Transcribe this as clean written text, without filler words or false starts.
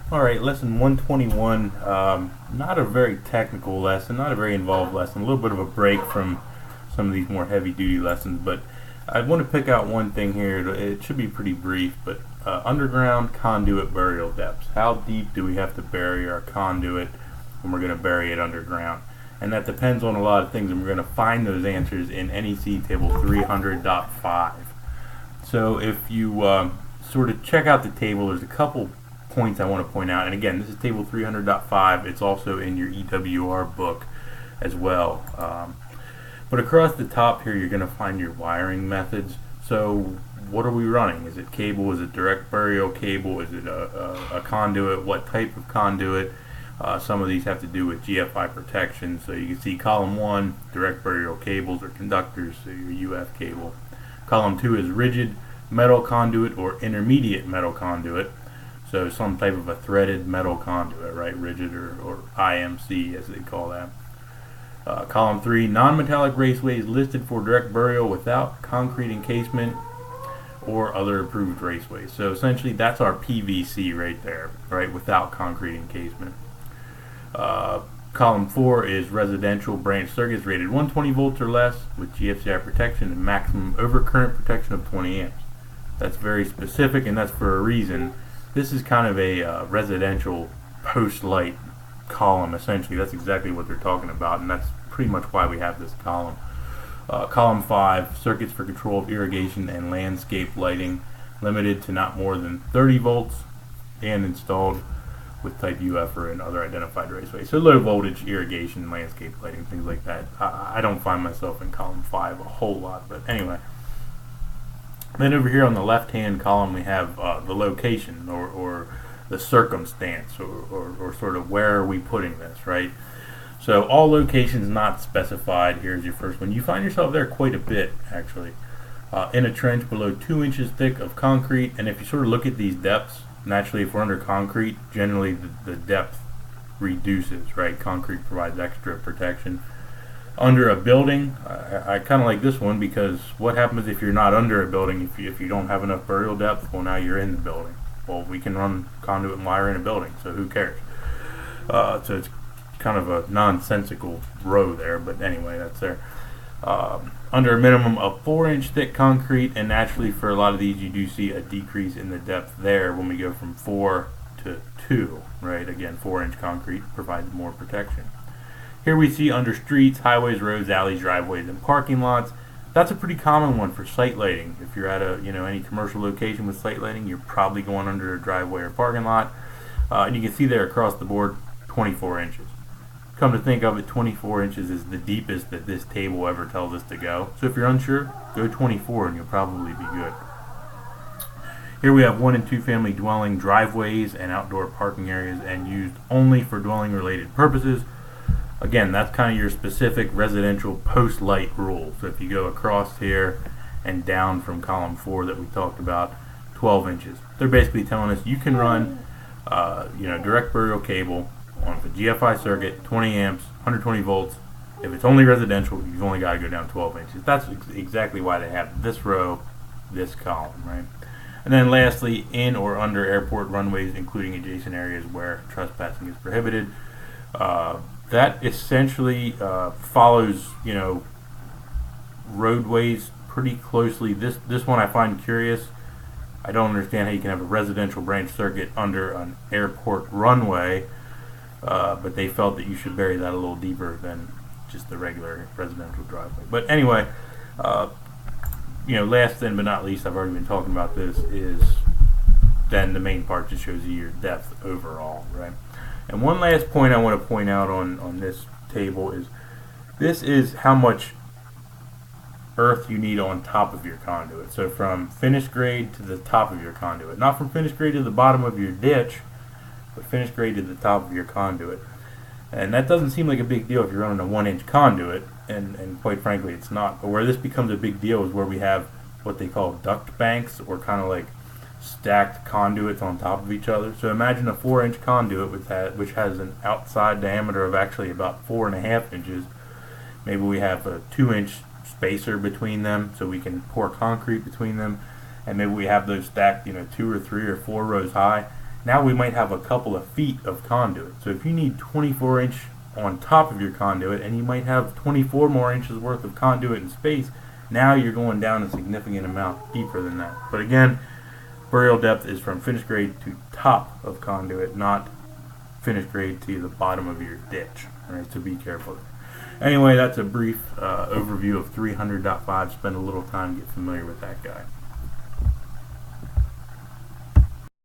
Alright, lesson 121, not a very technical lesson, not a very involved lesson, a little bit of a break from some of these more heavy duty lessons, but I want to pick out one thing here. It should be pretty brief, but underground conduit burial depths. How deep do we have to bury our conduit when we're going to bury it underground? And that depends on a lot of things, and we're going to find those answers in NEC table 300.5. So if you sort of check out the table, there's a couple points I want to point out. And again, this is table 300.5. It's also in your EWR book as well. But across the top here, you're going to find your wiring methods. So what are we running? Is it cable? Is it direct burial cable? Is it a conduit? What type of conduit? Some of these have to do with GFI protection. So you can see column 1, direct burial cables or conductors, so your UF cable. Column 2 is rigid metal conduit or intermediate metal conduit. So some type of a threaded metal conduit, right? Rigid or IMC as they call that. Column 3, non-metallic raceways listed for direct burial without concrete encasement or other approved raceways. So essentially that's our PVC right there, right? Without concrete encasement. Column 4 is residential branch circuits rated 120 volts or less with GFCI protection and maximum overcurrent protection of 20 amps. That's very specific, and that's for a reason. This is kind of a residential post light column, essentially. That's exactly what they're talking about, and that's pretty much why we have this column. Column 5, circuits for control of irrigation and landscape lighting, limited to not more than 30 volts and installed with type UF or in other identified raceways. So low voltage irrigation, landscape lighting, things like that. I don't find myself in column 5 a whole lot, but anyway. Then over here on the left hand column we have the location or the circumstance or sort of where are we putting this, right? So all locations not specified. Here's your first one. You find yourself there quite a bit actually. In a trench below 2 inches thick of concrete, and if you sort of look at these depths, naturally if we're under concrete, generally the depth reduces, right? Concrete provides extra protection. Under a building, I kind of like this one because what happens if you're not under a building? If you don't have enough burial depth, well, now you're in the building. Well, we can run conduit and wire in a building, so who cares? So it's kind of a nonsensical row there, but anyway, that's there. Under a minimum of 4-inch thick concrete, and naturally for a lot of these you do see a decrease in the depth there when we go from 4 to 2, right? Again, 4-inch concrete provides more protection. Here we see under streets, highways, roads, alleys, driveways, and parking lots. That's a pretty common one for site lighting. If you're at any commercial location with site lighting, you're probably going under a driveway or parking lot. And you can see there across the board, 24 inches. Come to think of it, 24 inches is the deepest that this table ever tells us to go. So if you're unsure, go 24 and you'll probably be good. Here we have 1 and 2 family dwelling driveways and outdoor parking areas and used only for dwelling related purposes. Again, that's kind of your specific residential post light rule. So if you go across here and down from column 4 that we talked about, 12 inches. They're basically telling us you can run direct burial cable on the GFI circuit, 20 amps, 120 volts. If it's only residential, you've only got to go down 12 inches. That's exactly why they have this row, this column, right? And then lastly, in or under airport runways, including adjacent areas where trespassing is prohibited. That essentially follows, roadways pretty closely. This one I find curious. I don't understand how you can have a residential branch circuit under an airport runway, but they felt that you should bury that a little deeper than just the regular residential driveway. But anyway, last then but not least, I've already been talking about this, is then the main part just shows you your depth overall, right? And one last point I want to point out on this table is this is how much earth you need on top of your conduit. So from finished grade to the top of your conduit. Not from finished grade to the bottom of your ditch, but finished grade to the top of your conduit. And that doesn't seem like a big deal if you're running a 1-inch conduit, and quite frankly it's not. But where this becomes a big deal is where we have what they call duct banks, or kind of like stacked conduits on top of each other. So imagine a 4-inch conduit which has an outside diameter of actually about 4.5 inches. Maybe we have a 2-inch spacer between them so we can pour concrete between them, and maybe we have those stacked 2 or 3 or 4 rows high. now we might have a couple of feet of conduit. So if you need 24 inch on top of your conduit, and you might have 24 more inches worth of conduit in space, now you're going down a significant amount deeper than that. But again, burial depth is from finished grade to top of conduit, not finished grade to the bottom of your ditch. Alright, so be careful. Anyway, that's a brief overview of 300.5. Spend a little time to get familiar with that guy.